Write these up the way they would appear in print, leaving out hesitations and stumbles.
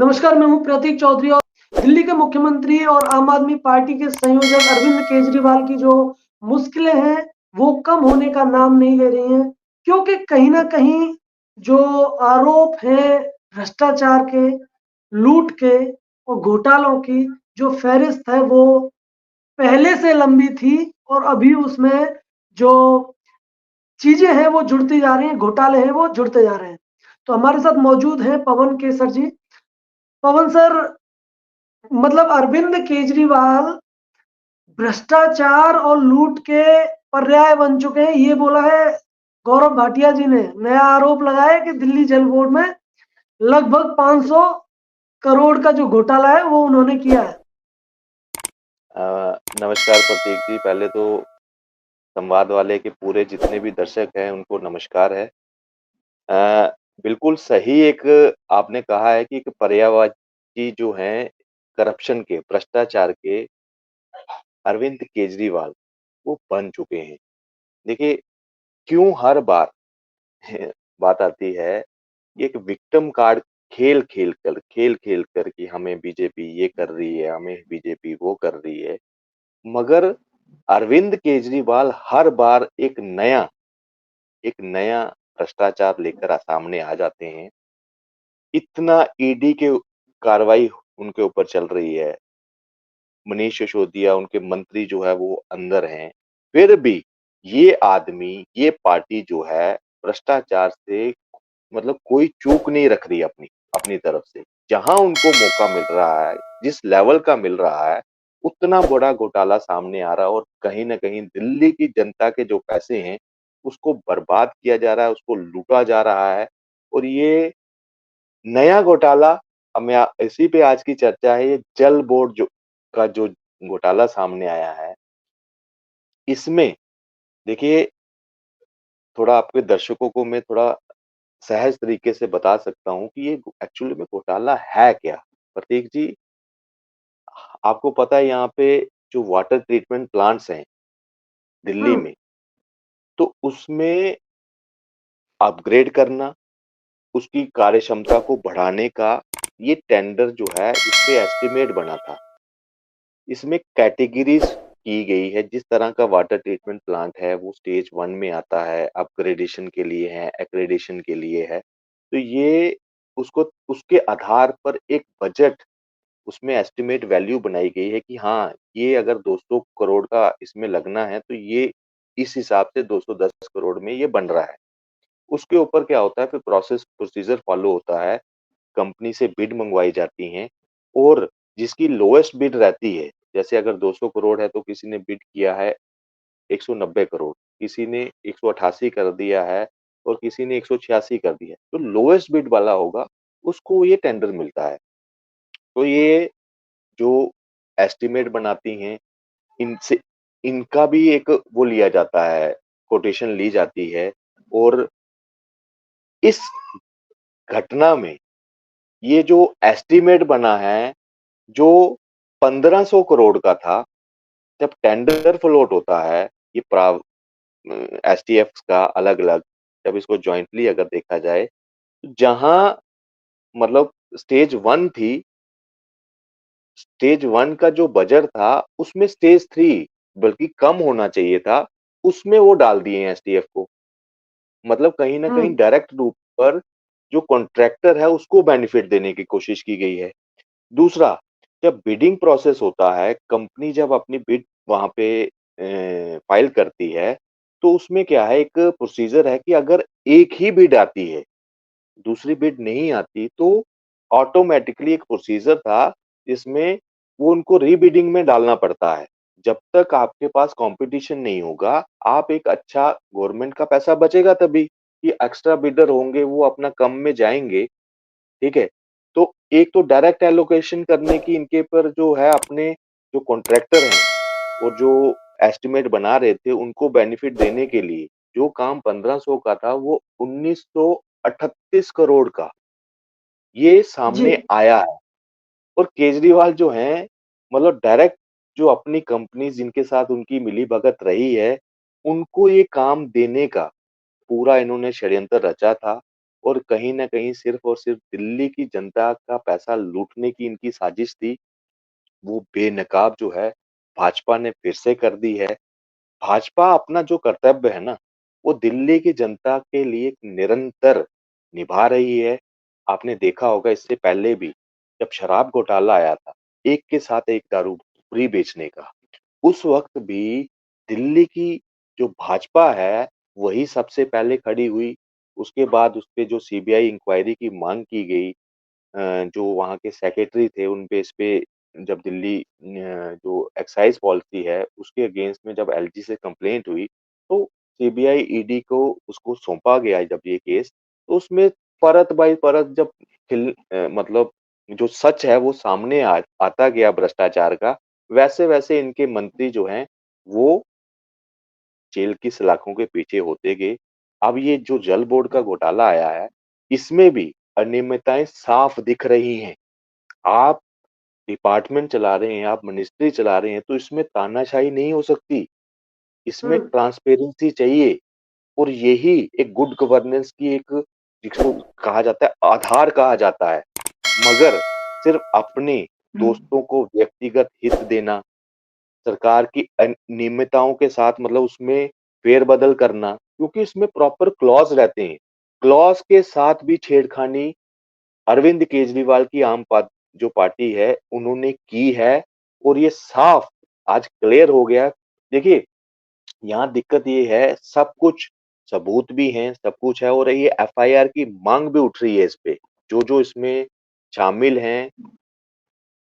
नमस्कार, मैं हूँ प्रतीक चौधरी और दिल्ली के मुख्यमंत्री और आम आदमी पार्टी के संयोजक अरविंद केजरीवाल की जो मुश्किलें हैं, वो कम होने का नाम नहीं ले रही हैं। क्योंकि कहीं न कहीं जो आरोप हैं भ्रष्टाचार के, लूट के और घोटालों की जो फ़हरिस्त है वो पहले से लंबी थी और अभी उसमें जो चीज़ें हैं वो जुड़ती जा रही हैं, घोटाले हैं वो जुड़ते जा रहे हैं। तो हमारे साथ मौजूद हैं पवन केसर जी। पवन सर, मतलब अरविंद केजरीवाल भ्रष्टाचार और लूट के पर्याय बन चुके हैं, ये बोला है गौरव भाटिया जी ने। नया आरोप लगाया है कि दिल्ली जल बोर्ड में लगभग 500 करोड़ का जो घोटाला है वो उन्होंने किया है। नमस्कार प्रतीक जी। पहले तो संवाद वाले के पूरे जितने भी दर्शक हैं उनको नमस्कार है। बिल्कुल सही एक आपने कहा है कि एक पर्यायवाची जो हैं करप्शन के, भ्रष्टाचार के अरविंद केजरीवाल वो बन चुके हैं। देखिए क्यों हर बार बात आती है, ये एक विक्टिम कार्ड खेल-खेल कर कि हमें बीजेपी ये कर रही है, हमें बीजेपी वो कर रही है। मगर अरविंद केजरीवाल हर बार एक नया भ्रष्टाचार लेकर सामने आ जाते हैं। इतना ईडी के कार्रवाई उनके ऊपर चल रही है। मनीष सिसोदिया उनके मंत्री जो है वो अंदर हैं। फिर भी ये आदमी, ये पार्टी जो है भ्रष्टाचार से मतलब कोई चूक नहीं रख रही अपनी अपनी तरफ से। जहाँ उनको मौका मिल रहा है, जिस लेवल का मिल रहा है, उतना बड़ा घोटाला सामने आ रहा है और कहीं न कहीं दिल्ली की जनता के जो पैसे हैं, उसको बर्बाद किया जा रहा है, उसको लूटा जा रहा है। और ये नया घोटाला इसी पे आज की चर्चा है, ये जल बोर्ड जो घोटाला सामने आया है, इसमें देखिए थोड़ा आपके दर्शकों को मैं थोड़ा सहज तरीके से बता सकता हूँ कि ये एक्चुअली में घोटाला है क्या? प्रतीक जी, आपको पता है यहाँ पे जो वाटर ट्रीटमेंट प्लांट्स हैं दिल्ली हुँ, में, तो उसमें अपग्रेड करना, उसकी कार्यक्षमता को बढ़ाने का ये टेंडर जो है इसपे एस्टीमेट बना था। इसमें कैटेगरीज़ की गई है, जिस तरह का वाटर ट्रीटमेंट प्लांट है वो स्टेज 1 में आता है, अपग्रेडेशन के लिए है, एक्रेडिशन के लिए है। तो ये उसको उसके आधार पर एक बजट उसमें एस्टिमेट वैल्यू बनाई गई है कि हाँ, ये अगर 200 करोड़ का इसमें लगना है तो ये इस हिसाब से 210 करोड़ में ये बन रहा है। उसके ऊपर क्या होता है फिर प्रोसीजर फॉलो होता है, कंपनी से बिड मँगवाई जाती हैं और जिसकी लोएस्ट बिड रहती है, जैसे अगर 200 करोड़ है तो किसी ने बिड किया है 190 करोड़, किसी ने 188 कर दिया है और किसी ने 186 कर दिया है। तो लोएस्ट बिड वाला होगा, उसको ये टेंडर मिलता है। तो ये जो एस्टीमेट बनाती हैं, इनसे इनका भी एक वो लिया जाता है, कोटेशन ली जाती है और इस घटना में ये जो एस्टीमेट बना है, जो 1500 करोड़ का था, जब टेंडर फ्लोट होता है, ये एसटीएफ्स का अलग-अलग, जब इसको जॉइंटली अगर देखा जाए, जहाँ मतलब स्टेज 1 थी, स्टेज 1 का जो बजट था, उसमें स्टेज 3 बल्कि कम होना चाहिए था, उसमें वो डाल दिए हैं एसटीएफ को। मतलब कहीं न हुँ, कहीं डायरेक्ट रूप पर जो कॉन्ट्रैक्टर है, उसको बेनिफिट देने की कोशिश की गई है। दूसरा, जब बिडिंग प्रोसेस होता है, कंपनी जब अपनी बिड वहाँ पे फाइल करती है, तो उसमें क्या है एक प्रोसीजर है कि अगर एक ही बिड आती है, दूसरी बिड नहीं आती तो ऑटोमैटिकली एक प्रोसीजर था जिसमें वो उनको रीबिडिंग में डालना पड़ता है। जब तक आपके पास कॉम्पिटिशन नहीं होगा, आप एक अच्छा गवर्नमेंट का पैसा बचेगा तभी, कि एक्स्ट्रा बिडर होंगे वो अपना कम में जाएँगे, ठीक है? तो एक तो डायरेक्ट एलोकेशन करने की इनके पर जो है अपने जो कॉन्ट्रैक्टर हैं और जो एस्टीमेट बना रहे थे उनको बेनिफिट देने के लिए जो काम 1500 का था वो 1938 करोड़ का ये जी। सामने आया है। और केजरीवाल जो हैं मतलब डायरेक्ट जो अपनी कंपनी जिनके साथ उनकी मिली-भगत रही है, उनको ये काम देने का पूरा इन्होंने षड्यंत्र रचा था और कहीं न कहीं सिर्फ़ और सिर्फ़ दिल्ली की जनता का पैसा लूटने की इनकी साजिश थी, वो बेनकाब जो है भाजपा ने फिर से कर दी है। भाजपा अपना जो कर्तव्य है ना, वो दिल्ली की जनता के लिए निरंतर निभा रही है। आपने देखा होगा इससे पहले भी, जब शराब घोटाला आया था, एक के साथ एक दारू फ्री बेचने का, उस वक़्त भी दिल्ली की जो भाजपा है, वही सबसे पहले खड़ी हुई। उसके बाद उसपे जो सीबीआई इंक्वायरी की माँग की गई, जो वहाँ के सेक्रेटरी थे उन बेस पे जब दिल्ली जो एक्साइज़ पॉलिसी है उसके अगेंस्ट में जब एलजी से कंप्लेंट हुई, तो सीबीआई, ईडी को उसको सौंपा गया जब ये केस, तो उसमें परत बाई परत जब मतलब जो सच है वो सामने आता गया भ्रष्टाचार का, वैसे-वैसे इनके मंत्री जो हैं, वो जेल की सलाखों के पीछे होते गए। अब ये जो जल बोर्ड का घोटाला आया है, इसमें भी अनियमितताएँ साफ दिख रही हैं। आप डिपार्टमेंट चला रहे हैं, आप मिनिस्ट्री चला रहे हैं, तो इसमें तानाशाही नहीं हो सकती। इसमें हुँ, ट्रांसपेरेंसी चाहिए और यही एक गुड गवर्नेंस की एक जिसको कहा जाता है आधार कहा जाता है। मगर सिर्फ़ अपने हुँ, दोस्तों को व्यक्तिगत हित देना, सरकार की अनियमितताओं के साथ मतलब उसमें फेर-बदल करना, क्योंकि इसमें प्रॉपर क्लॉज़ रहते हैं। क्लॉज़ के साथ भी छेड़खानी अरविंद केजरीवाल की आम जो पार्टी है, उन्होंने की है और ये साफ आज क्लियर हो गया। देखिए, यहाँ दिक्कत ये है, सब कुछ सबूत भी हैं, सब कुछ है और ये एफआईआर की माँग भी उठ रही है इस पे। जो-जो इसमें शामिल हैं,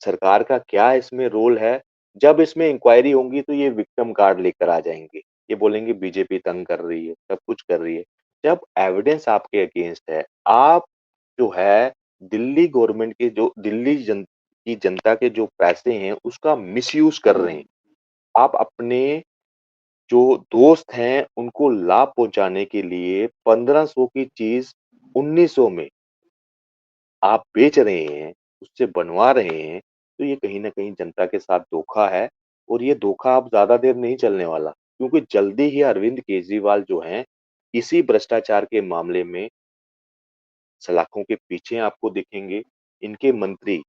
सरकार का क्या इसमें रोल है, जब इसमें इंक्वायरी होंगी तो ये विक्टिम कार्ड लेकर आ जाएँगे। ये बोलेंगे बीजेपी तंग कर रही है, सब कुछ कर रही है। जब एविडेंस आपके अगेंस्ट है, आप जो है दिल्ली गवर्नमेंट के जो दिल्ली की जनता के जो पैसे हैं, उसका मिसयूज़ कर रहे हैं। आप अपने जो दोस्त हैं, उनको लाभ पहुँचाने के लिए 1500 की चीज़ 1900 में आप बेच रहे हैं, उससे बनवा रहे हैं, तो ये कहीं न कहीं जनता के साथ धोखा है और ये धोखा अब ज़्यादा देर नहीं चलने वाला। क्योंकि जल्दी ही अरविंद केजरीवाल जो हैं, इसी भ्रष्टाचार के मामले में सलाखों के पीछे आपको दिखेंगे। इनके मंत्री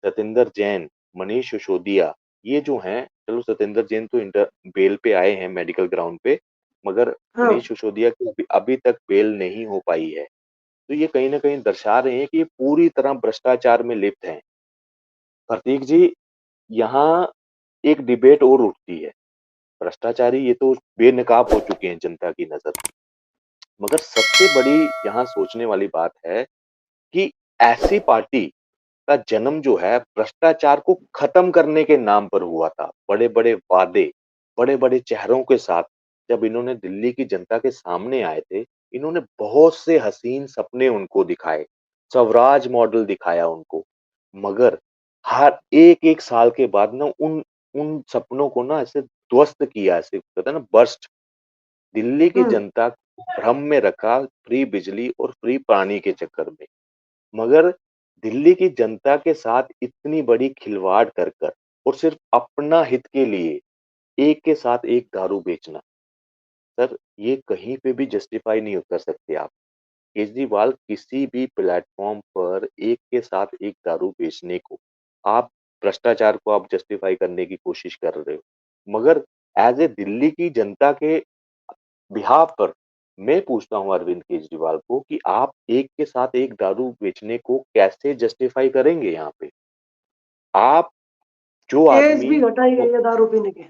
सत्येंद्र जैन, मनीष सिसोदिया, ये जो हैं, चलो सत्येंद्र जैन तो बेल पे आए हैं मेडिकल ग्राउंड पे, मगर हाँ, मनीष सिसोदिया की अभी अभी तक बेल नहीं हो पाई है। तो ये कहीं न कहीं दर्शा रहे हैं कि ये पूरी तरह भ्रष्टाचार में लिप्त हैं। प्रतीक जी, यहाँ एक डिबेट और उठती है, भ्रष्टाचारी ये तो बेनकाब हो चुके हैं जनता की नज़र में, मगर सबसे बड़ी यहाँ सोचने वाली बात है कि ऐसी पार्टी का जन्म जो है भ्रष्टाचार को खत्म करने के नाम पर हुआ था। बड़े-बड़े वादे, बड़े-बड़े चेहरों के साथ जब इन्होंने दिल्ली की जनता के सामने आए थे, इन्होंने बहुत से हसीन सपने उनको दिखाए, स्वराज मॉडल दिखाया उनको। मगर हर 1-1 साल के बाद ना उन उन सपनों को ना ऐसे ध्वस्त किया, ऐसे कहते हैं ना बर्स्ट। दिल्ली की हुँ, जनता को भ्रम में रखा फ्री बिजली और फ्री पानी के चक्कर में। मगर दिल्ली की जनता के साथ इतनी बड़ी खिलवाड़ कर कर और सिर्फ अपना हित के लिए एक के साथ एक दारू बेचना, सर ये कहीं पे भी जस्टिफाई नहीं कर सकते आप। केजरीवाल किसी भी प्लेटफॉर्म पर एक के साथ एक दारू बेचने को आप भ्रष्टाचार को आप जस्टिफाई करने की कोशिश कर रहे हो। मगर एज़ ए दिल्ली की जनता के बिहाफ़ पर मैं पूछता हूँ अरविंद केजरीवाल को कि आप एक के साथ एक दारू बेचने को कैसे जस्टिफ़ाई करेंगे यहाँ पे? आप जो एज आदमी भी घटाई को गई है दारू पीने की।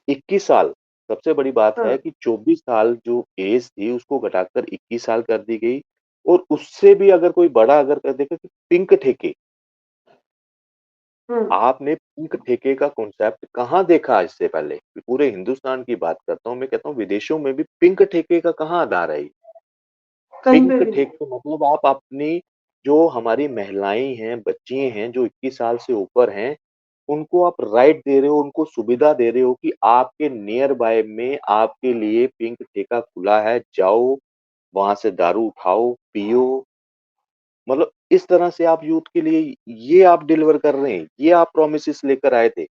21 साल सबसे बड़ी बात हाँ, है कि 24 साल जो एज थी उसको घटाकर 21 साल कर दी गई और उससे भी अगर कोई बड़ा अगर कर देगा कि पिंक ठेके, हुँ, आपने पिंक ठेके का कॉन्सेप्ट कहाँ देखा इससे पहले? पूरे हिंदुस्तान की बात करता हूँ, मैं कहता हूँ विदेशों में भी पिंक ठेके का कहाँ आधार है ये? कहीं पे पिंक भी नहीं। ठेके मतलब आप अपनी जो हमारी महिलाएँ हैं, बच्ची हैं जो 21 साल से ऊपर हैं, उनको आप राइट दे रहे हो, उनको सुविधा दे रहे हो कि आपके नियर बाय में आपके लिए पिंक ठेका खुला है, जाओ, वहाँ से दारू उठाओ, पियो। मतलब इस तरह से आप यूथ के लिए ये आप डिलीवर कर रहे हैं, ये आप प्रोमिसेस लेकर आए थे।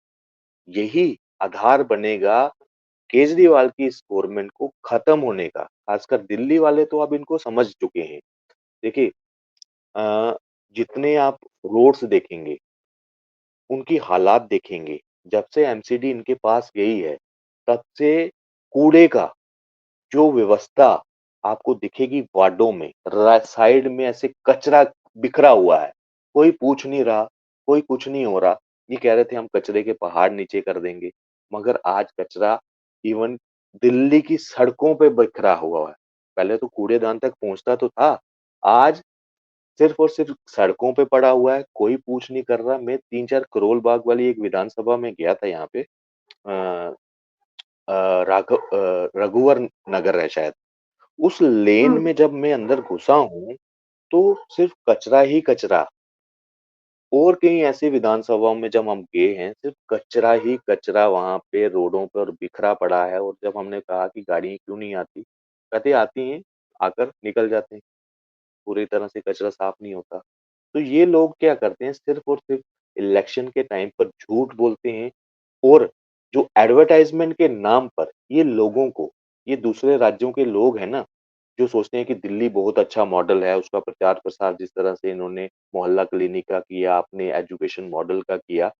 यही आधार बनेगा केजरीवाल की इस गवर्नमेंट को खत्म होने का। खासकर दिल्ली वाले तो अब इनको समझ चुके हैं। देखिए अ, जितने आप रोड्स देखेंगे, उनकी हालात देखेंगे, जब से एमसीडी इनके पास गई है, तब से कूड़े का जो व्यवस्था आपको दिखेगी वार्डों में, साइड में ऐसे कचरा बिखरा हुआ है। कोई पूछ नहीं रहा, कोई कुछ नहीं हो रहा। ये कह रहे थे हम कचरे के पहाड़ नीचे कर देंगे, मगर आज कचरा इवन दिल्ली की सड़कों पे बिखरा हुआ है। पहले तो कूड़ेदान तक पहुंचता तो था, आज सिर्फ और सिर्फ सड़कों पे पड़ा हुआ है, कोई पूछ नहीं कर रहा। मैं 3-4 करोल बाग वाली एक विधानसभा में गया था यहाँ पे, रघुवर नगर है शायद। उस लेन हम्म। में जब मैं अंदर घुसा हूँ, तो सिर्फ कचरा ही कचरा। और कई ऐसी विधानसभाओं में जब हम गए हैं, सिर्फ कचरा ही कचरा वहाँ पे रोडों पर बिखरा पड़ा है। और जब हमने कहा कि गाड़ियाँ क्यों नहीं आती? कहते आती हैं, आकर निकल जाते हैं, पूरी तरह से कचरा साफ नहीं होता। तो ये लोग क्या करते हैं, सिर्फ और सिर्फ इलेक्शन के टाइम पर झूठ बोलते हैं। और जो एडवर्टाइज़मेंट के नाम पर ये लोगों को, ये दूसरे राज्यों के लोग हैं ना, जो सोचते हैं कि दिल्ली बहुत अच्छा मॉडल है, उसका प्रचार-प्रसार जिस तरह से इन्होंने मोहल्ला क्लिनिक का किया, अपने एजुकेशन मॉडल का किया,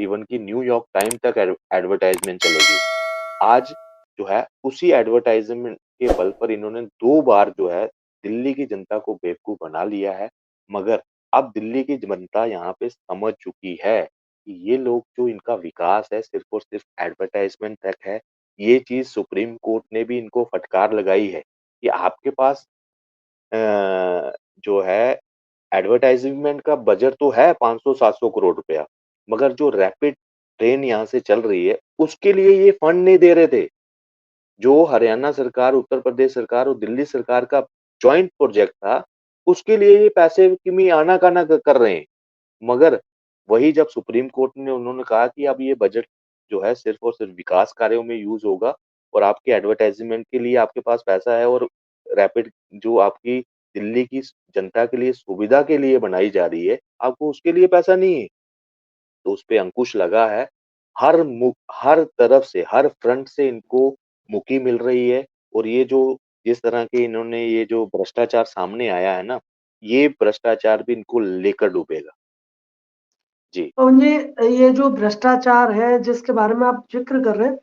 इवन कि न्यूयॉर्क टाइम तक एडवर्टाइज़मेंट चलेगी। आज जो है उसी एडवर्टाइज़मेंट के बल पर इन्होंने 2 बार जो है दिल्ली की जनता को बेवकूफ़ बना लिया है। मगर अब दिल्ली की जनता यहाँ पे समझ चुकी है कि ये लोग जो इनका विकास है सिर्फ़ और सिर्फ़ एडवर्टाइज़मेंट तक है। ये चीज़ सुप्रीम कोर्ट ने भी इनको फटकार लगाई है कि आपके पास जो है एडवर्टाइज़मेंट का बजट तो है 500-700 करोड़ रुपया, मगर जो रैपिड ट्रेन यहाँ से चल रही है, उसके लिए ये फंड नहीं दे रहे थे। जो हरियाणा सरकार, उत्तर प्रदेश सरकार और दिल्ली सरकार का जॉइंट प्रोजेक्ट था, उसके लिए ये पैसे की भी आना-काना कर रहे हैं। मगर वही जब सुप्रीम कोर्ट ने उन्होंने कहा कि अब ये बजट जो है सिर्फ़ और सिर्फ़ विकास कार्यों में यूज़ होगा और आपके एडवर्टाइज़मेंट के लिए आपके पास पैसा है, और रैपिड जो आपकी दिल्ली की जनता के लिए सुविधा के लिए बनाई जा रही है, आपको उसके लिए पैसा नहीं है। तो उसपे अंकुश लगा है। हर तरफ से, हर फ्रंट से इनको मुक्की मिल रही है। और ये जो जिस तरह के इन्होंने ये जो भ्रष्टाचार सामने आया है ना, ये भ्रष्टाचार भी इनको लेकर डूबेगा। जी। तो ये जो भ्रष्टाचार है जिसके बारे में आप ज़िक्र कर रहे हैं,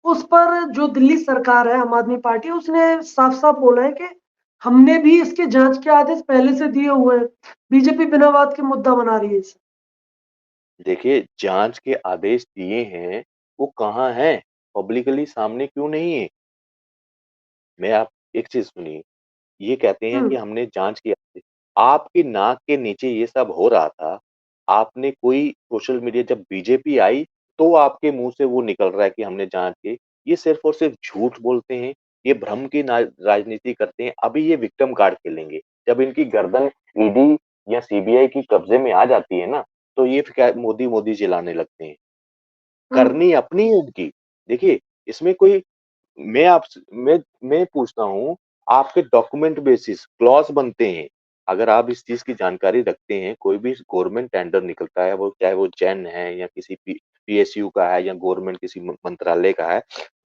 उस पर जो दिल्ली सरकार है, आम आदमी पार्टी, उसने साफ-साफ बोला है कि हमने भी इसके जाँच के आदेश पहले से दिए हुए हैं। बीजेपी बिना बात के मुद्दा बना रही है इसे। देखिए, जाँच के आदेश दिए हैं, वो कहाँ हैं? पब्लिकली सामने क्यों नहीं है? मैं आप एक चीज़ सुनिए, ये कहते हैं हुँ, कि हमने जाँच की। आपकी नाक के नीचे ये सब हो रहा था, आपने कोई सोशल मीडिया जब बीजेपी आई, तो आपके मुँह से वो निकल रहा है कि हमने जाँच की। ये सिर्फ़ और सिर्फ़ झूठ बोलते हैं, ये भ्रम की राजनीति करते हैं। अभी ये विक्टिम कार्ड खेलेंगे। जब इनकी गर्दन ईडी या सीबीआई की कब्ज़े में आ जाती है ना, तो ये फिर क्या मोदी, मोदी चिल्लाने लगते हैं। हुँ, करनी अपनी है उनकी। देखिए, इसमें कोई मैं आपसे मैं पूछता हूँ, आपके डॉक्यूमेंट बेसिस क्लॉज़ बनते हैं। अगर आप इस चीज़ की जानकारी रखते हैं, कोई भी गवर्नमेंट टेंडर निकलता है, वो चाहे वो जैन है या किसी पीएसयू का है या गवर्नमेंट किसी मंत्रालय का है,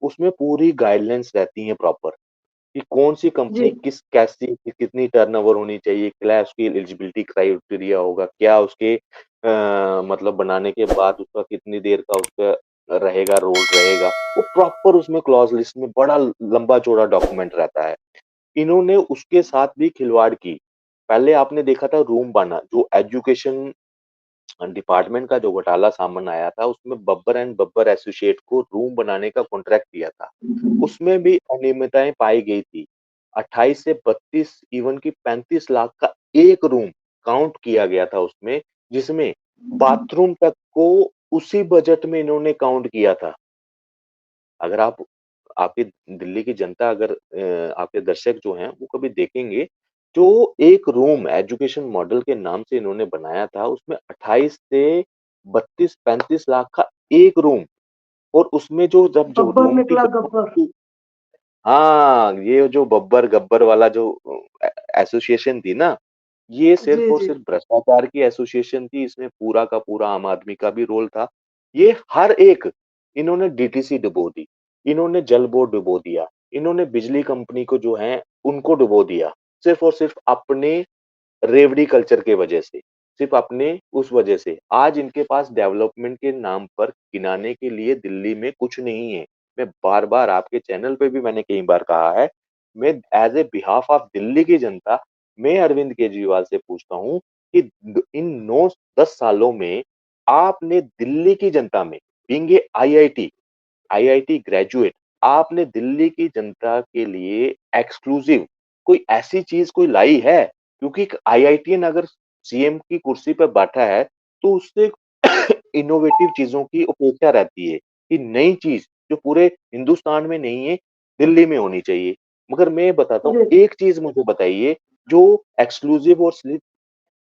उसमें पूरी गाइडलाइंस रहती हैं प्रॉपर कि कौन-सी जी। कंपनी कितनी टर्नओवर होनी चाहिए, क्या उसकी एलिजिबिलिटी क्राइटेरिया होगा, क्या उसके मतलब बनाने के बाद उसका कितनी देर का उसका रहेगा, रोल रहेगा। वो प्रॉपर उसमें क्लॉज़ लिस्ट में बड़ा लंबा-चौड़ा डॉक्यूमेंट रहता है। इन्होंने उसके साथ भी खिलवाड़ की। पहले आपने देखा था रूम बना, जो एजुकेशन डिपार्टमेंट का जो घोटाला सामने आया था, उसमें बब्बर एंड बब्बर एसोसिएट को रूम बनाने का कॉन्ट्रैक्ट दिया था। उसमें भी अनियमितताएँ पाई गई थी। 28 से 32 इवन कि 35 लाख का एक रूम काउंट किया गया था उसमें, जिसमें बाथरूम तक को उसी बजट में इन्होंने काउंट किया था। अगर आप आपकी दिल्ली की जनता अगर आपके दर्शक जो हैं, वो कभी देखेंगे, जो एक रूम एजुकेशन मॉडल के नाम से इन्होंने बनाया था, उसमें 28 से 32-35 लाख का एक रूम। और उसमें जो गब्बर रूम की निकला गब्बर। हाँ, ये जो बब्बर-गब्बर वाला जो एसोसिएशन थी ना, ये जी, सिर्फ़ और जी। सिर्फ़ भ्रष्टाचार की एसोसिएशन थी, इसमें पूरा का पूरा आम आदमी का भी रोल था। ये हर एक इन्होंने डीटीसी डुबो दी, इन्होंने जल बोर्ड डुबो दिया, इन्होंने बिजली कंपनी को जो है, उनको डुबो दिया, सिर्फ़ और सिर्फ़ अपने रेवड़ी कल्चर के वजह से, सिर्फ़ अपने उस वजह से। आज इनके पास डेवलपमेंट के नाम पर गिनाने के लिए दिल्ली में कुछ नहीं है। मैं बार-बार आपके चैनल पे भी मैंने कई बार कहा है, मैं as a behalf of Delhi की जनता, मैं अरविंद केजरीवाल से पूछता हूँ कि इन 9-10 सालों में आपने दिल्ली की जनता में, बीइंग ए आईआईटी ग्रेजुएट, आपने दिल्ली की जनता के लिए एक्सक्लूसिव कोई ऐसी चीज़ कोई लाई है? क्योंकि एक आईआईटीयन अगर सीएम की कुर्सी पे बैठा है, तो उससे इनोवेटिव चीज़ों की अपेक्षा रहती है, कि नई चीज़ जो पूरे हिंदुस्तान में नहीं है, दिल्ली में होनी चाहिए। मगर मैं बताता हूँ, जी। एक चीज़ मुझे बताइए, जो एक्सक्लूसिव और सिर्फ़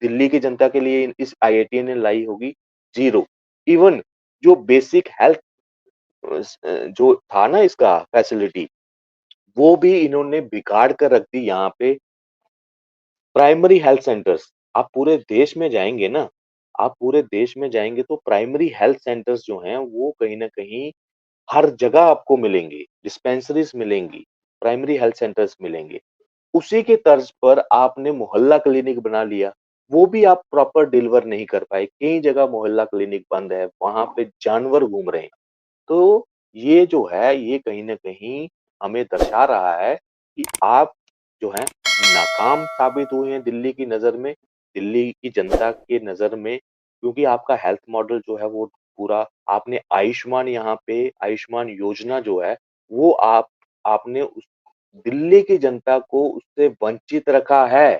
दिल्ली की जनता के लिए इस आईआईटी ने लाई होगी? ज़ीरो। इवन जो बेसिक हेल्थ जो था ना इसका फैसिलिटी, वो भी इन्होंने बिगाड़ कर रख दी यहाँ पे। प्राइमरी हेल्थ सेंटर्स, आप पूरे देश में जाएँगे ना, आप पूरे देश में जाएँगे तो प्राइमरी हेल्थ सेंटर्स जो हैं, वो कहीं न कहीं हर जगह आपको मिलेंगे, डिस्पेंसरीज़ मिलेंगी, प्राइमरी हेल्थ सेंटर्स मिलेंगे। उसी के तर्ज पर आपने मोहल्ला क्लिनिक बना लिया, वो भी आप प्रॉपर डिलीवर नहीं कर पाए। कई जगह मोहल्ला क्लिनिक बंद है, वहाँ पे जानवर घूम रहे हैं। तो ये जो है, ये कहीं न कहीं हमें दर्शा रहा है कि आप जो हैं नाकाम साबित हुए हैं दिल्ली की नज़र में, दिल्ली की जनता की नज़र में, क्योंकि आपका हेल्थ मॉडल जो है वो पूरा आपने आयुष्मान यहाँ पे आयुष्मान योजना जो है, वो आपने उस दिल्ली की जनता को उससे वंचित रखा है।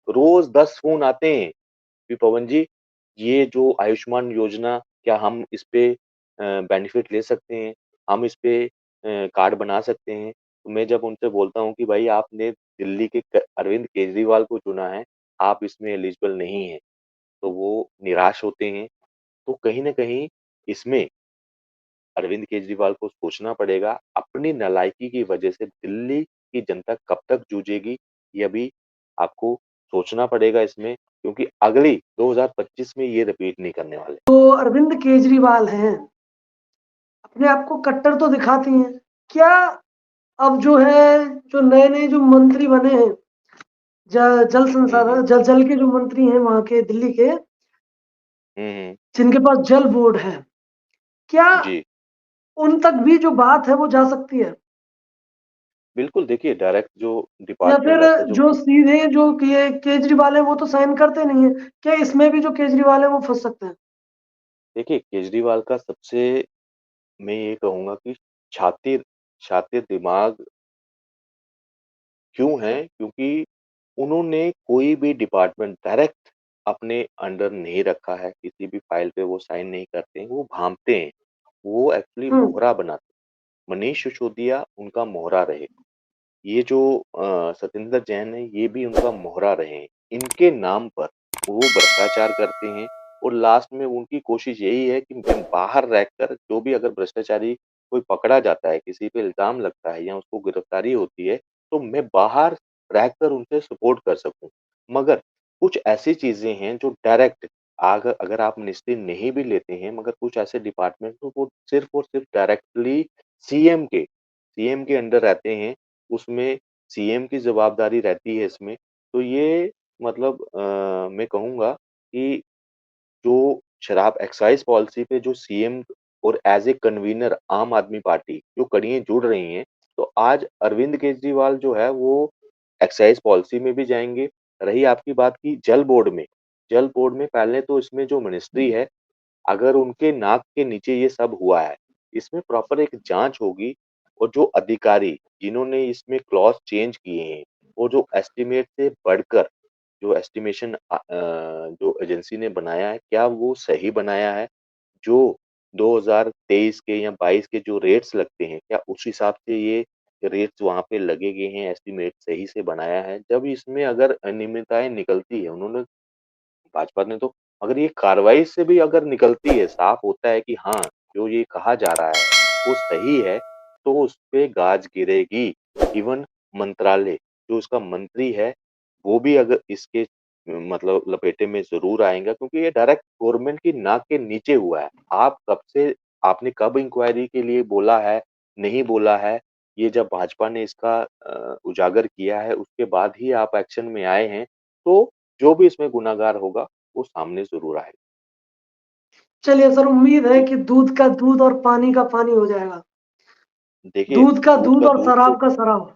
रोज़ 10 फ़ोन आते हैं कि पवन जी, ये जो आयुष्मान योजना, क्या हम इस पे बेनिफिट ले सकते हैं? हम इस पे कार्ड बना सकते हैं? तो मैं जब उनसे बोलता हूँ कि भाई आपने दिल्ली के अरविंद केजरीवाल को चुना है, आप इसमें एलिजिबल नहीं हैं, तो वो निराश होते हैं। तो कहीं न कहीं इसमें अरविंद केजरीवाल को सोचना पड़ेगा, अपनी नालायकी की वजह से दिल्ली की जनता कब तक जूझेगी, ये अभी आपको सोचना पड़ेगा इसमें, क्योंकि अगली 2025 में ये रिपीट नहीं करने वाले। तो अरविंद केजरीवाल हैं, अपने आप को कट्टर तो दिखाती हैं। क्या अब जो है, जो नए-नए जो मंत्री बने हैं, जल हुँ, हुँ। संसाधन जल के जो मंत्री हैं वहाँ के दिल्ली के, हुँ, हुँ। जिनके पास जल बोर्ड है, क्या जी, उन तक भी जो बात है वो जा सकती है? बिल्कुल देखिए डायरेक्ट जो या डिपार्टमेंट फिर रहता है जो जो सीधे जो ये केजरीवाल है वो तो साइन करते नहीं है, क्या इसमें भी जो केजरीवाल है वो फँस सकते हैं? देखिए केजरीवाल का सबसे मैं ये कहूँगा कि शातिर शातिर दिमाग क्यों है? क्योंकि उन्होंने कोई भी डिपार्टमेंट डायरेक्ट अपने अंडर नहीं रखा है, किसी भी फाइल पे वो साइन नहीं करते हैं, वो भाँपते हैं, वो एक्चुअली हुँ, मोहरा बनाते हैं। मनीष सिसोदिया उनका मोहरा रहे। ये जो सत्येंद्र जैन है, ये भी उनका मोहरा रहे हैं। इनके नाम पर वो भ्रष्टाचार करते हैं और लास्ट में उनकी कोशिश यही है कि मैं बाहर रहकर जो भी अगर भ्रष्टाचारी कोई पकड़ा जाता है, किसी पे इल्ज़ाम लगता है या उसको गिरफ्तारी होती है, तो मैं बाहर रहकर उनसे सपोर्ट कर सकूँ। मगर कुछ ऐसी चीज़ें हैं जो डायरेक्ट अगर आप मिनिस्ट्री नहीं भी लेते हैं, मगर कुछ ऐसे डिपार्टमेंट तो वो सिर्फ़ और सिर्फ़ डायरेक्टली सीएम के सीएम के अंडर रहते हैं। उसमें सीएम की जवाबदारी रहती है इसमें। तो ये मतलब मैं कहूँगा कि जो शराब एक्साइज़ पॉलिसी पे जो सीएम और एज़ ए कन्वीनर आम आदमी पार्टी जो कड़ियाँ जुड़ रही हैं, तो आज अरविंद केजरीवाल जो है वो एक्साइज़ पॉलिसी में भी जाएँगे। रही आपकी बात की जल बोर्ड में पहले तो इसमें जो मिनिस्ट्री है, अगर उनके नाक के नीचे ये सब हुआ है, इसमें प्रॉपर एक जाँच होगी और जो अधिकारी जिन्होंने इसमें क्लॉज़ चेंज किए हैं, वो जो एस्टीमेट से बढ़कर जो एस्टिमेशन जो एजेंसी ने बनाया है, क्या वो सही बनाया है? जो 2023 के या 22 के जो रेट्स लगते हैं, क्या उस हिसाब से ये रेट्स वहाँ पे लगे गए हैं, एस्टीमेट सही से बनाया है? जब इसमें अगर अनियमितताएँ निकलती है, उन्होंने भाजपा ने तो अगर ये कार्रवाई से भी अगर निकलती है, साफ होता है कि हाँ, जो ये कहा जा रहा है, वो सही है, तो उसपे गाज गिरेगी। इवन मंत्रालय, जो उसका मंत्री है, वो भी अगर इसके मतलब लपेटे में ज़रूर आएगा क्योंकि ये डायरेक्ट गवर्नमेंट की नाक के नीचे हुआ है। आपने कब इंक्वायरी के लिए बोला है, नहीं बोला है, ये जब भाजपा ने इसका उजागर किया है, उसके बाद ही आप एक्शन में आए हैं। तो जो भी इसमें गुनाहगार होगा, वो सामने ज़रूर आएगा। चलिए सर, उम्मीद है जी। कि दूध का दूध और पानी का पानी हो जाएगा। देखिए, दूध का दूध दूध का और दूध तो शराब का शराब।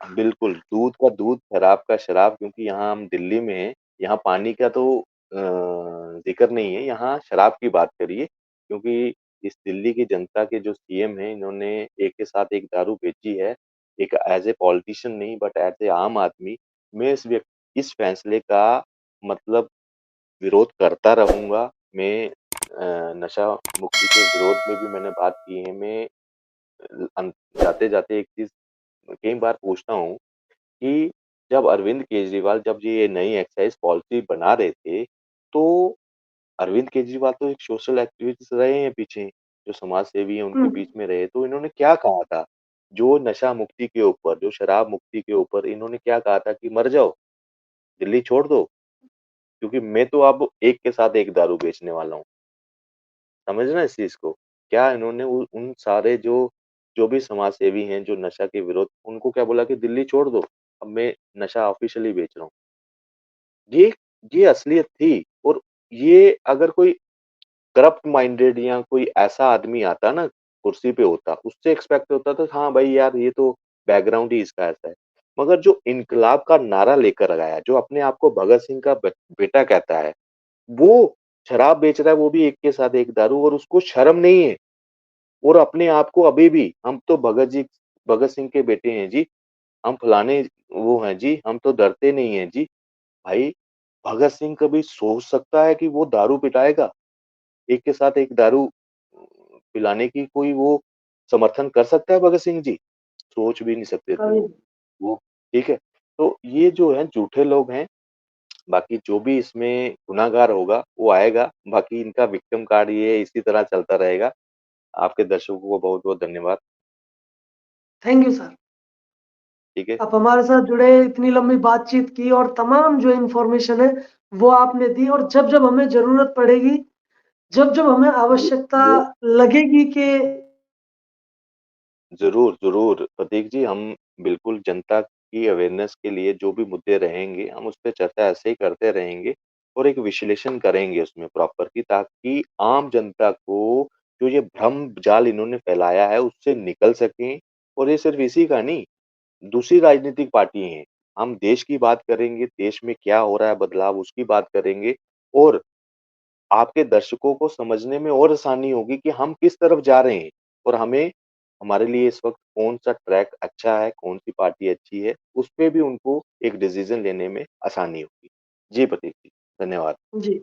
बिल्कुल, दूध का दूध, शराब का शराब क्योंकि यहाँ हम दिल्ली में हैं, यहाँ पानी का तो ज़िक्र नहीं है, यहाँ शराब की बात करिए क्योंकि इस दिल्ली की जनता के जो सीएम हैं, इन्होंने एक के साथ एक दारू बेची है। एक ऐज़ ए पॉलिटिशियन नहीं बट ऐज़ ए आम आदमी, मैं इस फैसले का मतलब विरोध करता रहूँगा। मैं नशा मुक्ति के विरोध में भी मैंने बात की है। मैं जाते-जाते एक चीज़ कई बार पूछता हूँ कि जब अरविंद केजरीवाल जब ये नई एक्साइज़ पॉलिसी बना रहे थे, तो अरविंद केजरीवाल तो एक सोशल एक्टिविस्ट रहे हैं पीछे, जो समाज सेवी हैं हुँ, उनके बीच में रहे, तो इन्होंने क्या कहा था? जो नशा मुक्ति के ऊपर, जो शराब मुक्ति के ऊपर इन्होंने क्या कहा था कि मर जाओ, दिल्ली छोड़ दो, क्योंकि मैं तो अब एक के साथ एक दारू बेचने वाला हूँ। समझ रहे हैं इस चीज़ को? क्या इन्होंने उ उन सारे जो भी समाज सेवी हैं, जो नशा के विरोध उनको क्या बोला कि दिल्ली छोड़ दो, अब मैं नशा ऑफ़िशियली बेच रहा हूँ। ये ये असलियत थी और ये अगर कोई करप्ट माइंडेड या कोई ऐसा आदमी आता ना, कुर्सी पे होता, उससे एक्सपेक्ट होता था हाँ भाई यार ये तो बैकग्राउंड ही इसका ऐसा है। मगर जो इन्कलाब का नारा लेकर आया, जो अपने आप को भगत सिंह का बेटा कहता है, वो शराब बेच रहा है, वो भी एक के साथ एक दारू और उसको शर्म नहीं है और अपने आप को अभी भी हम तो भगत सिंह के बेटे हैं जी, हम फलाने वो हैं जी, हम तो डरते नहीं हैं जी। भाई, भगत सिंह कभी सोच सकता है कि वो दारू पिलाएगा? एक के साथ एक दारू पिलाने की कोई वो समर्थन कर सकता है भगत सिंह जी? सोच भी नहीं सकते थे कभी वो। वो ठीक है? तो ये जो है झूठे लोग हैं, बाकी जो भी इसमें गुनाहगार होगा, वो आएगा, बाकी इनका विक्टिम कार्ड ये इसी तरह चलता रहेगा। आपके दर्शकों को बहुत-बहुत धन्यवाद। Thank you sir. ठीक है? आप हमारे साथ जुड़े, इतनी लंबी बातचीत की और तमाम जो इन्फॉर्मेशन है, वो आपने दी और जब-जब हमें ज़रूरत पड़ेगी, जब-जब हमें ज़ आवश्यकता ज़ लगेगी कि ज़रूर, ज़रूर। प्रतीक जी, हम बिल्कुल जनता की अवेयरनेस के लिए जो भी मुद्दे रहेंगे, हम उस पे चर्चा ऐसे ही करते रहेंगे और एक विश्लेषण करेंगे उसमें प्रॉपर कि ताकि आम जनता को जो ये भ्रम जाल इन्होंने फैलाया है, उससे निकल सकें और ये सिर्फ़ इसी का नहीं, दूसरी राजनीतिक पार्टी हैं। हम देश की बात करेंगे, देश में क्या हो रहा है बदलाव, उसकी बात करेंगे और आपके दर्शकों को समझने में और आसानी होगी कि हम किस तरफ जा रहे हैं और हमें हमारे लिए इस वक़्त कौन-सा ट्रैक अच्छा है, कौन-सी पार्टी अच्छी है, उस पे भी उनको एक डिसीज़न लेने में आसानी होगी। जी, प्रतीक जी, धन्यवाद। जी,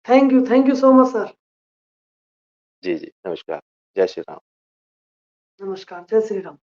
thank you so much sir. जी, जी, नमस्कार। जय श्री राम। नमस्कार, जय श्री राम।